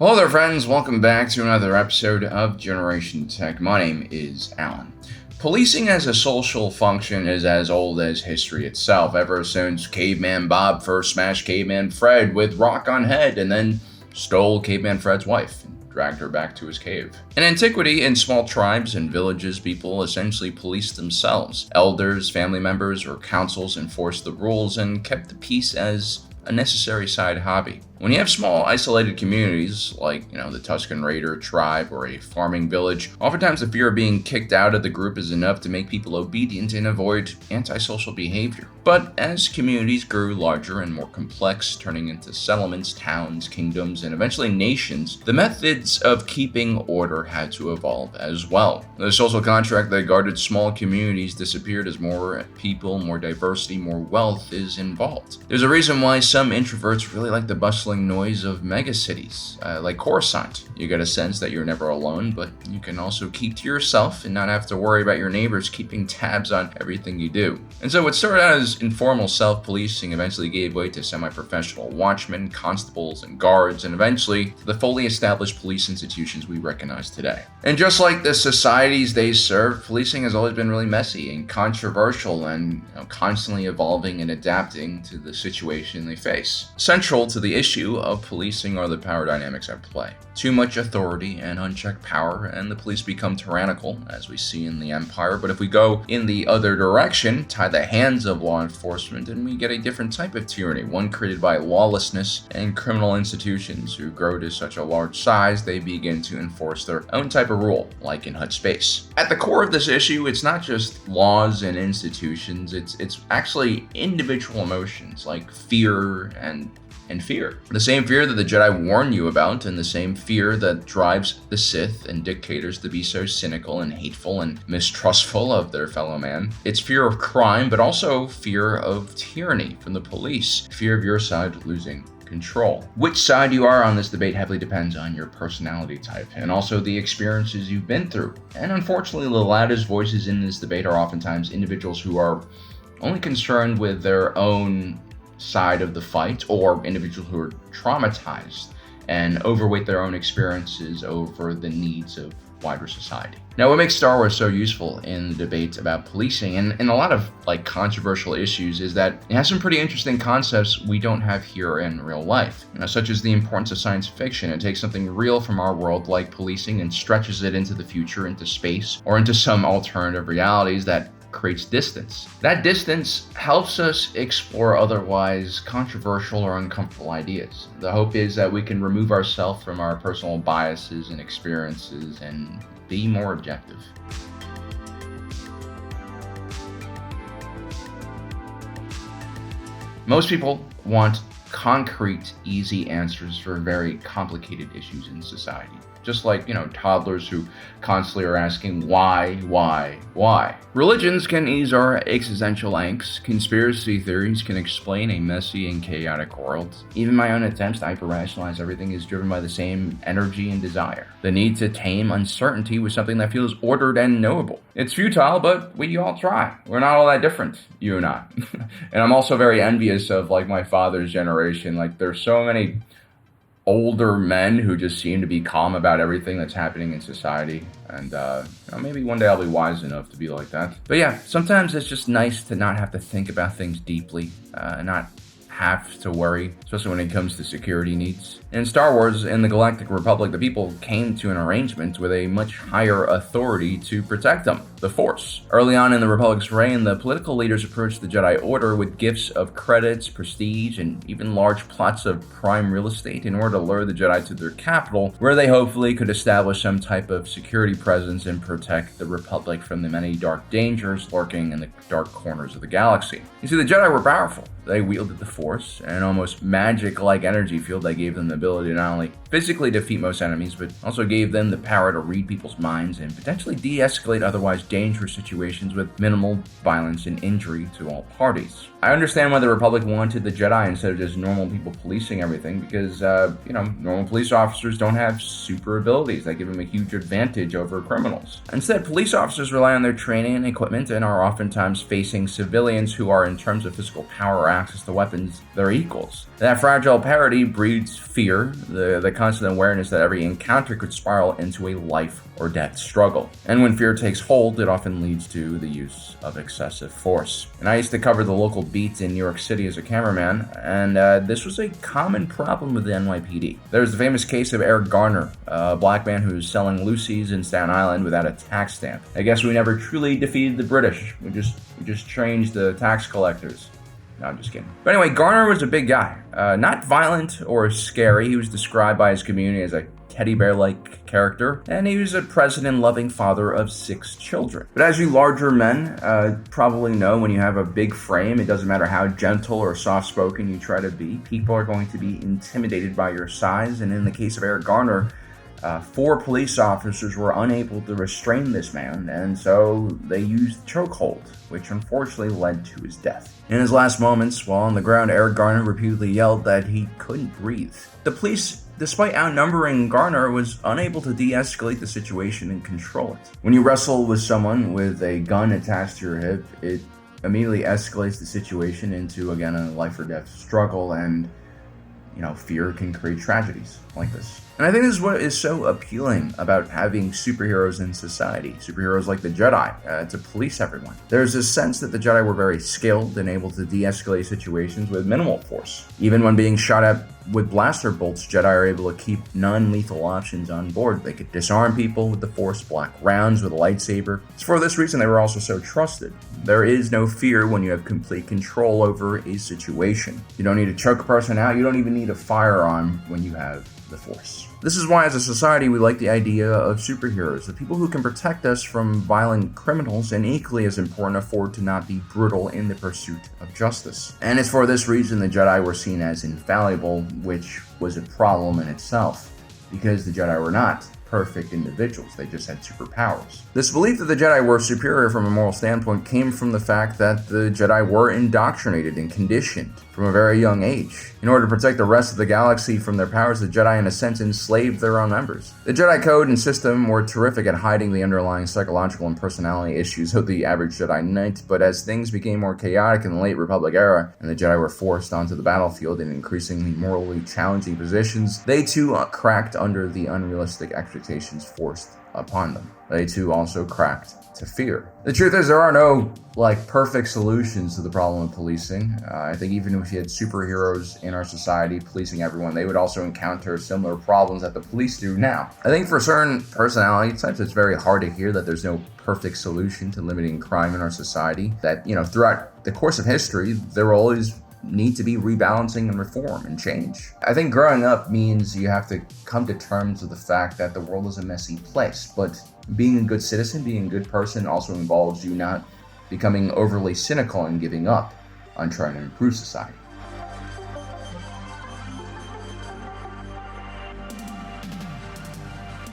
Hello there, friends. Welcome back to another episode of Generation Tech. My name is Alan. Policing as a social function is as old as history itself, ever since Caveman Bob first smashed Caveman Fred with rock on head and then stole Caveman Fred's wife and dragged her back to his cave. In antiquity, in small tribes and villages, people essentially policed themselves. Elders, family members, or councils enforced the rules and kept the peace as a necessary side hobby. When you have small, isolated communities, like, the Tuscan Raider tribe or a farming village, oftentimes the fear of being kicked out of the group is enough to make people obedient and avoid antisocial behavior. But as communities grew larger and more complex, turning into settlements, towns, kingdoms, and eventually nations, the methods of keeping order had to evolve as well. The social contract that guarded small communities disappeared as more people, more diversity, more wealth is involved. There's a reason why some introverts really like the bustling noise of megacities, like Coruscant. You get a sense that you're never alone, but you can also keep to yourself and not have to worry about your neighbors keeping tabs on everything you do. And so what started out as informal self-policing eventually gave way to semi-professional watchmen, constables, and guards, and eventually to the fully established police institutions we recognize today. And just like the societies they serve, policing has always been really messy and controversial and constantly evolving and adapting to the situation they face. Central to the issue of policing are the power dynamics at play. Too much authority and unchecked power, and the police become tyrannical, as we see in the Empire. But if we go in the other direction, tie the hands of law enforcement, then we get a different type of tyranny, one created by lawlessness and criminal institutions who grow to such a large size they begin to enforce their own type of rule, like in HUD space. At the core of this issue, it's not just laws and institutions, it's actually individual emotions like fear and fear. The same fear that the Jedi warn you about, and the same fear that drives the Sith and dictators to be so cynical and hateful and mistrustful of their fellow man. It's fear of crime, but also fear of tyranny from the police. Fear of your side losing control. Which side you are on this debate heavily depends on your personality type and also the experiences you've been through. And unfortunately, the loudest voices in this debate are oftentimes individuals who are only concerned with their own side of the fight, or individuals who are traumatized and overweight their own experiences over the needs of wider society. Now, what makes Star Wars so useful in the debate about policing and a lot of controversial issues is that it has some pretty interesting concepts we don't have here in real life, such as the importance of science fiction. It takes something real from our world like policing and stretches it into the future, into space, or into some alternative realities that creates distance. That distance helps us explore otherwise controversial or uncomfortable ideas. The hope is that we can remove ourselves from our personal biases and experiences and be more objective. Most people want concrete, easy answers for very complicated issues in society. Just like, toddlers who constantly are asking why. Religions can ease our existential angst. Conspiracy theories can explain a messy and chaotic world. Even my own attempts to hyper-rationalize everything is driven by the same energy and desire. The need to tame uncertainty with something that feels ordered and knowable. It's futile, but we all try. We're not all that different, you and I. And I'm also very envious of, my father's generation. There's so many older men who just seem to be calm about everything that's happening in society. And maybe one day I'll be wise enough to be like that. But yeah, sometimes it's just nice to not have to think about things deeply, not have to worry, especially when it comes to security needs. In Star Wars, in the Galactic Republic, the people came to an arrangement with a much higher authority to protect them, the Force. Early on in the Republic's reign, the political leaders approached the Jedi Order with gifts of credits, prestige, and even large plots of prime real estate in order to lure the Jedi to their capital, where they hopefully could establish some type of security presence and protect the Republic from the many dark dangers lurking in the dark corners of the galaxy. You see, the Jedi were powerful. They wielded the Force, an almost magic-like energy field that gave them the ability to not only physically defeat most enemies, but also gave them the power to read people's minds and potentially de-escalate otherwise dangerous situations with minimal violence and injury to all parties. I understand why the Republic wanted the Jedi instead of just normal people policing everything, because, normal police officers don't have super abilities that give them a huge advantage over criminals. Instead, police officers rely on their training and equipment and are oftentimes facing civilians who are, in terms of physical power or access to weapons, their equals. That fragile parity breeds fear. The constant awareness that every encounter could spiral into a life or death struggle. And when fear takes hold, it often leads to the use of excessive force. And I used to cover the local beat in New York City as a cameraman, and this was a common problem with the NYPD. There's the famous case of Eric Garner, a black man who was selling Lucy's in Staten Island without a tax stamp. I guess we never truly defeated the British. We just changed the tax collectors. No, I'm just kidding. But anyway, Garner was a big guy. Not violent or scary. He was described by his community as a teddy bear-like character, and he was a president-loving father of 6 children. But as you larger men probably know, when you have a big frame, it doesn't matter how gentle or soft-spoken you try to be, people are going to be intimidated by your size. And in the case of Eric Garner, 4 police officers were unable to restrain this man, and so they used chokehold, which unfortunately led to his death. In his last moments, while on the ground, Eric Garner repeatedly yelled that he couldn't breathe. The police, despite outnumbering Garner, was unable to de-escalate the situation and control it. When you wrestle with someone with a gun attached to your hip, it immediately escalates the situation into, again, a life or death struggle, and fear can create tragedies like this. And I think this is what is so appealing about having superheroes in society. Superheroes like the Jedi, to police everyone. There's this sense that the Jedi were very skilled and able to de-escalate situations with minimal force. Even when being shot at with blaster bolts, Jedi are able to keep non-lethal options on board. They could disarm people with the Force, block rounds with a lightsaber. It's for this reason they were also so trusted. There is no fear when you have complete control over a situation. You don't need to choke a person out. You don't even need a firearm when you have the Force. This is why, as a society, we like the idea of superheroes, the people who can protect us from violent criminals, and equally as important, afford to not be brutal in the pursuit of justice. And it's for this reason the Jedi were seen as infallible, which was a problem in itself, because the Jedi were not perfect individuals. They just had superpowers. This belief that the Jedi were superior from a moral standpoint came from the fact that the Jedi were indoctrinated and conditioned from a very young age. In order to protect the rest of the galaxy from their powers, the Jedi, in a sense, enslaved their own members. The Jedi Code and system were terrific at hiding the underlying psychological and personality issues of the average Jedi Knight, but as things became more chaotic in the late Republic era, and the Jedi were forced onto the battlefield in increasingly morally challenging positions, they too cracked under the unrealistic expectations forced upon them. They too also cracked to fear. The truth is, there are no perfect solutions to the problem of policing. I think even if you had superheroes in our society policing everyone, they would also encounter similar problems that the police do now. I think for certain personality types, it's very hard to hear that there's no perfect solution to limiting crime in our society. That, throughout the course of history, there will always need to be rebalancing and reform and change. I think growing up means you have to come to terms with the fact that the world is a messy place, but being a good citizen, being a good person also involves you not becoming overly cynical and giving up on trying to improve society.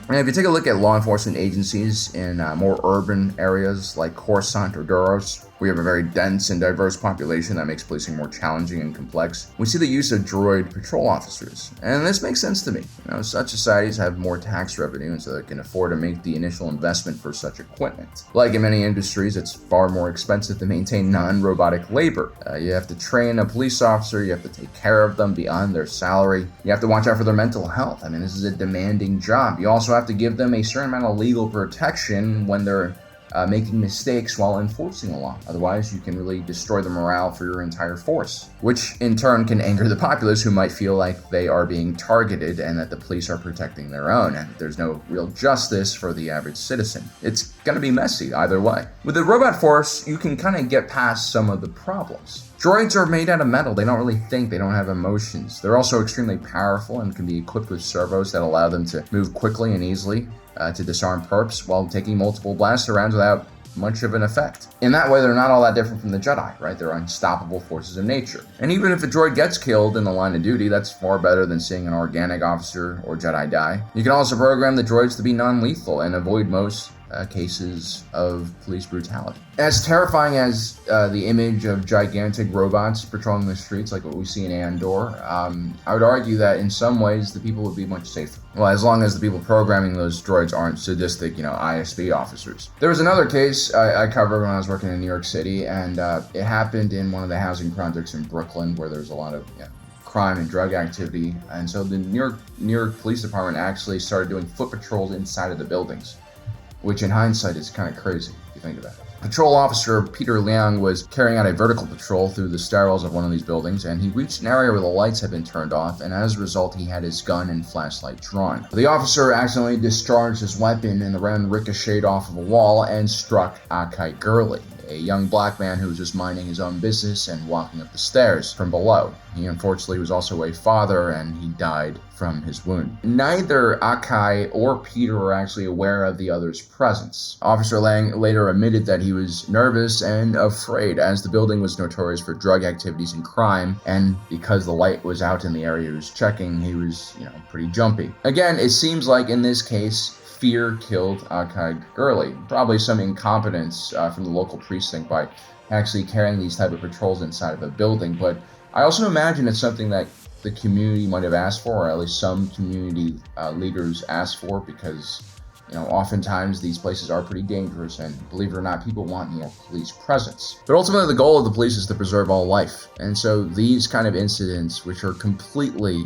And if you take a look at law enforcement agencies in more urban areas like Coruscant or Duros, we have a very dense and diverse population that makes policing more challenging and complex. We see the use of droid patrol officers, and this makes sense to me. Such societies have more tax revenue, and so they can afford to make the initial investment for such equipment. Like in many industries, it's far more expensive to maintain non-robotic labor. You have to train a police officer, you have to take care of them beyond their salary, you have to watch out for their mental health. This is a demanding job. You also have to give them a certain amount of legal protection when they're making mistakes while enforcing the law. Otherwise, you can really destroy the morale for your entire force, which in turn can anger the populace, who might feel like they are being targeted and that the police are protecting their own, and there's no real justice for the average citizen. It's going to be messy either way. With the robot force, you can kind of get past some of the problems. Droids are made out of metal. They don't really think. They don't have emotions. They're also extremely powerful and can be equipped with servos that allow them to move quickly and easily to disarm perps while taking multiple blaster rounds without much of an effect. In that way, they're not all that different from the Jedi, right? They're unstoppable forces of nature. And even if a droid gets killed in the line of duty, that's far better than seeing an organic officer or Jedi die. You can also program the droids to be non-lethal and avoid most cases of police brutality. As terrifying as the image of gigantic robots patrolling the streets, like what we see in Andor, I would argue that in some ways the people would be much safer. Well, as long as the people programming those droids aren't sadistic, ISB officers. There was another case I covered when I was working in New York City, and it happened in one of the housing projects in Brooklyn, where there's a lot of crime and drug activity, and so the New York Police Department actually started doing foot patrols inside of the buildings, which in hindsight is kind of crazy if you think about it. Patrol officer Peter Liang was carrying out a vertical patrol through the stairwells of one of these buildings, and he reached an area where the lights had been turned off, and as a result he had his gun and flashlight drawn. The officer accidentally discharged his weapon, and the round ricocheted off of a wall and struck Akai Gurley, a young black man who was just minding his own business and walking up the stairs from below. He unfortunately was also a father, and he died from his wound. Neither Akai or Peter were actually aware of the other's presence. Officer Lang later admitted that he was nervous and afraid, as the building was notorious for drug activities and crime, and because the light was out in the area he was checking, he was, pretty jumpy. Again, it seems like in this case, fear killed Akai Gurley. Probably some incompetence from the local precinct by actually carrying these type of patrols inside of a building, but I also imagine it's something that the community might have asked for, or at least some community leaders asked for, because oftentimes these places are pretty dangerous, and believe it or not, people want more police presence. But ultimately, the goal of the police is to preserve all life, and so these kind of incidents, which are completely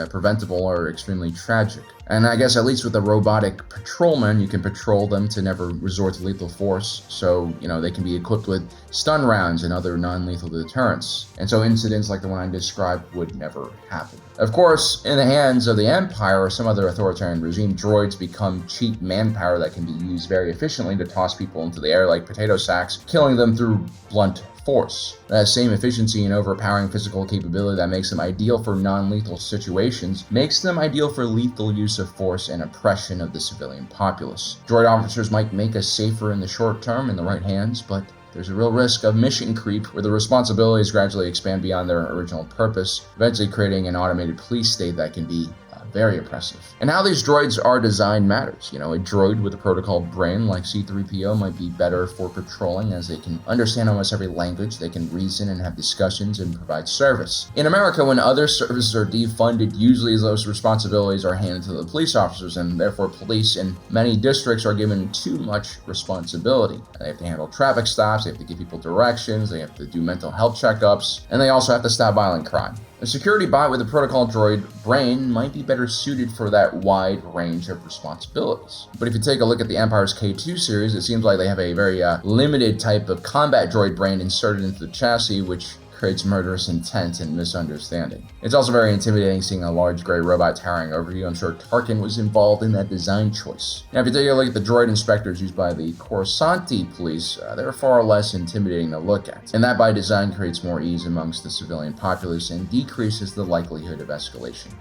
preventable, are extremely tragic. And I guess at least with the robotic patrolmen, you can patrol them to never resort to lethal force, so they can be equipped with stun rounds and other non-lethal deterrents, and so incidents like the one I described would never happen. Of course, in the hands of the Empire or some other authoritarian regime, droids become cheap manpower that can be used very efficiently to toss people into the air like potato sacks, killing them through blunt force. That same efficiency and overpowering physical capability that makes them ideal for non-lethal situations makes them ideal for lethal use of force and oppression of the civilian populace. Droid officers might make us safer in the short term in the right hands, but there's a real risk of mission creep where the responsibilities gradually expand beyond their original purpose, eventually creating an automated police state that can be very oppressive. And how these droids are designed matters. A droid with a protocol brain like C-3PO might be better for patrolling, as they can understand almost every language, they can reason and have discussions and provide service. In America, when other services are defunded, usually those responsibilities are handed to the police officers, and therefore police in many districts are given too much responsibility. They have to handle traffic stops, they have to give people directions, they have to do mental health checkups, and they also have to stop violent crime. A security bot with a protocol droid brain might be better suited for that wide range of responsibilities. But if you take a look at the Empire's K2 series, it seems like they have a very limited type of combat droid brain inserted into the chassis, which creates murderous intent and misunderstanding. It's also very intimidating seeing a large gray robot towering over you. I'm sure Tarkin was involved in that design choice. Now, if you take a look at the droid inspectors used by the Coruscanti police, they're far less intimidating to look at. And that by design creates more ease amongst the civilian populace and decreases the likelihood of escalation.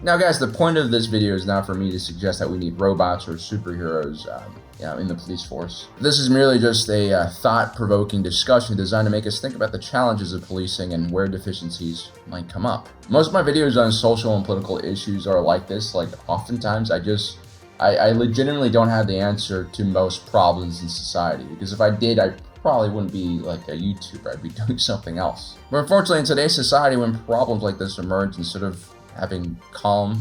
Now guys, the point of this video is not for me to suggest that we need robots or superheroes in the police force. This is merely just a thought-provoking discussion designed to make us think about the challenges of policing and where deficiencies might come up. Most of my videos on social and political issues are like this. Like, oftentimes I legitimately don't have the answer to most problems in society, because if I did, I probably wouldn't be like a YouTuber. I'd be doing something else. But unfortunately, in today's society, when problems like this emerge, instead of having calm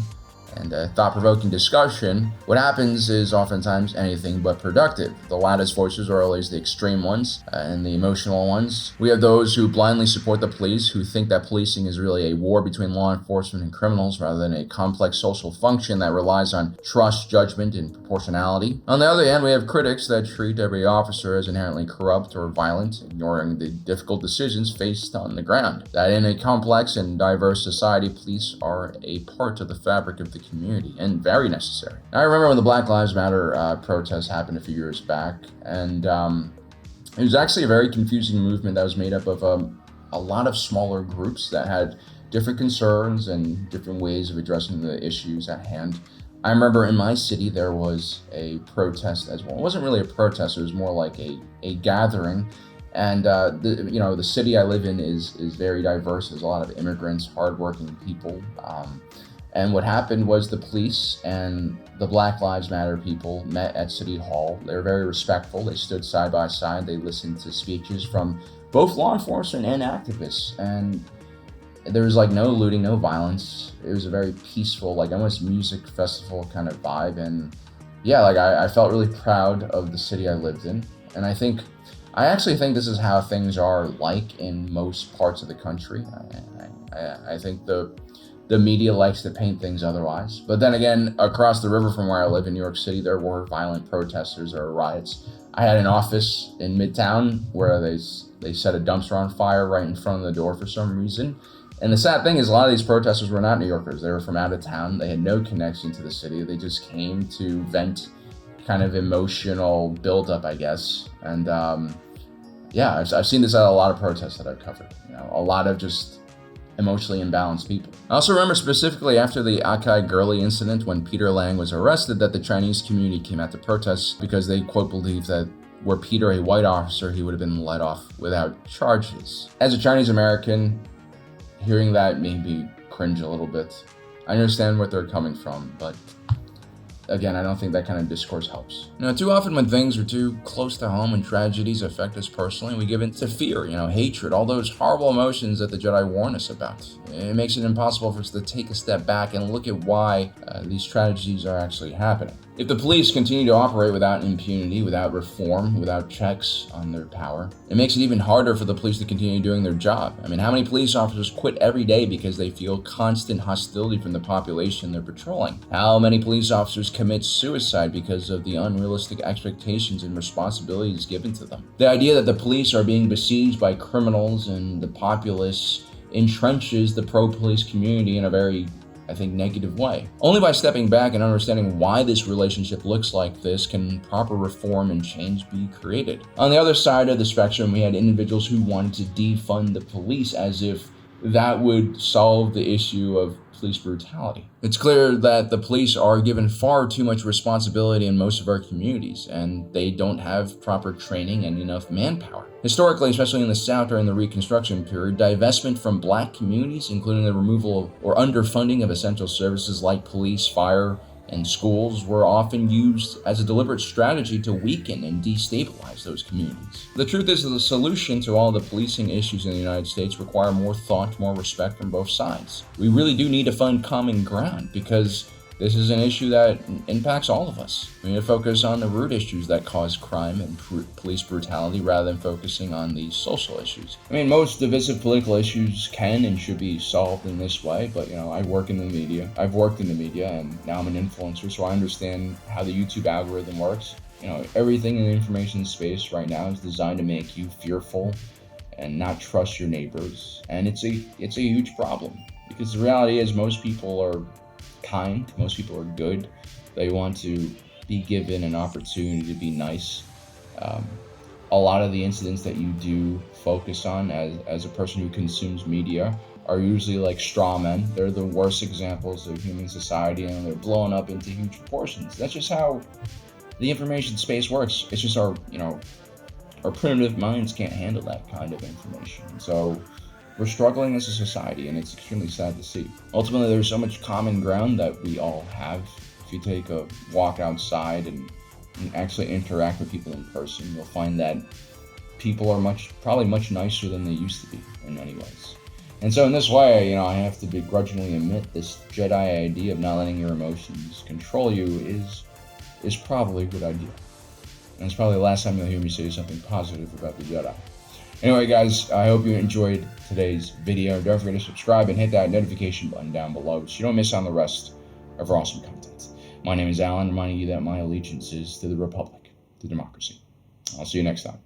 and thought-provoking discussion, what happens is oftentimes anything but productive. The loudest voices are always the extreme ones and the emotional ones. We have those who blindly support the police, who think that policing is really a war between law enforcement and criminals rather than a complex social function that relies on trust, judgment, and proportionality. On the other hand, we have critics that treat every officer as inherently corrupt or violent, ignoring the difficult decisions faced on the ground. That in a complex and diverse society, police are a part of the fabric of the community and very necessary. Now, I remember when the Black Lives Matter protest happened a few years back, and it was actually a very confusing movement that was made up of a lot of smaller groups that had different concerns and different ways of addressing the issues at hand. I remember in my city there was a protest as well. It wasn't really a protest, it was more like a gathering. And the city I live in is very diverse. There's a lot of immigrants, hardworking people. And what happened was the police and the Black Lives Matter people met at City Hall. They were very respectful. They stood side by side. They listened to speeches from both law enforcement and activists. And there was no looting, no violence. It was a very peaceful, almost music festival kind of vibe. And yeah, I felt really proud of the city I lived in. And I think I actually think this is how things are like in most parts of the country. I think the media likes to paint things otherwise. But then again, across the river from where I live in New York City, there were violent protesters or riots. I had an office in Midtown where they set a dumpster on fire right in front of the door for some reason. And the sad thing is, a lot of these protesters were not New Yorkers. They were from out of town. They had no connection to the city. They just came to vent kind of emotional buildup, I guess. And yeah, I've seen this at a lot of protests that I've covered. A lot of just emotionally imbalanced people. I also remember specifically after the Akai Gurley incident when Peter Lang was arrested that the Chinese community came out to protest because they, quote, believed that were Peter a white officer, he would have been let off without charges. As a Chinese American, hearing that made me cringe a little bit. I understand where they're coming from, but again, I don't think that kind of discourse helps. Too often when things are too close to home and tragedies affect us personally, we give in to fear, hatred, all those horrible emotions that the Jedi warn us about. It makes it impossible for us to take a step back and look at why these tragedies are actually happening. If the police continue to operate without impunity, without reform, without checks on their power, it makes it even harder for the police to continue doing their job. I mean, how many police officers quit every day because they feel constant hostility from the population they're patrolling? How many police officers commit suicide because of the unrealistic expectations and responsibilities given to them? The idea that the police are being besieged by criminals and the populace entrenches the pro-police community in a very, I think, negative way. Only by stepping back and understanding why this relationship looks like this can proper reform and change be created. On the other side of the spectrum, we had individuals who wanted to defund the police as if that would solve the issue of police brutality. It's clear that the police are given far too much responsibility in most of our communities, and they don't have proper training and enough manpower. Historically, especially in the South during the Reconstruction period, divestment from Black communities, including the removal or underfunding of essential services like police, fire, and schools, were often used as a deliberate strategy to weaken and destabilize those communities. The truth is that the solution to all the policing issues in the United States require more thought, more respect from both sides. We really do need to find common ground because this is an issue that impacts all of us. We need to focus on the root issues that cause crime and police brutality rather than focusing on the social issues. I mean, most divisive political issues can and should be solved in this way, but I work in the media. I've worked in the media and now I'm an influencer, so I understand how the YouTube algorithm works. Everything in the information space right now is designed to make you fearful and not trust your neighbors. And it's a huge problem because the reality is most people are kind, most people are good. They want to be given an opportunity to be nice. A lot of the incidents that you do focus on as a person who consumes media are usually like straw men. They're the worst examples of human society and they're blown up into huge proportions. That's just how the information space works. It's just our primitive minds can't handle that kind of information. So we're struggling as a society, and it's extremely sad to see. Ultimately, there's so much common ground that we all have. If you take a walk outside and actually interact with people in person, you'll find that people are probably much nicer than they used to be in many ways. And so in this way, I have to begrudgingly admit this Jedi idea of not letting your emotions control you is probably a good idea. And it's probably the last time you'll hear me say something positive about the Jedi. Anyway, guys, I hope you enjoyed today's video. Don't forget to subscribe and hit that notification button down below so you don't miss on the rest of our awesome content. My name is Alan, reminding you that my allegiance is to the Republic, to democracy. I'll see you next time.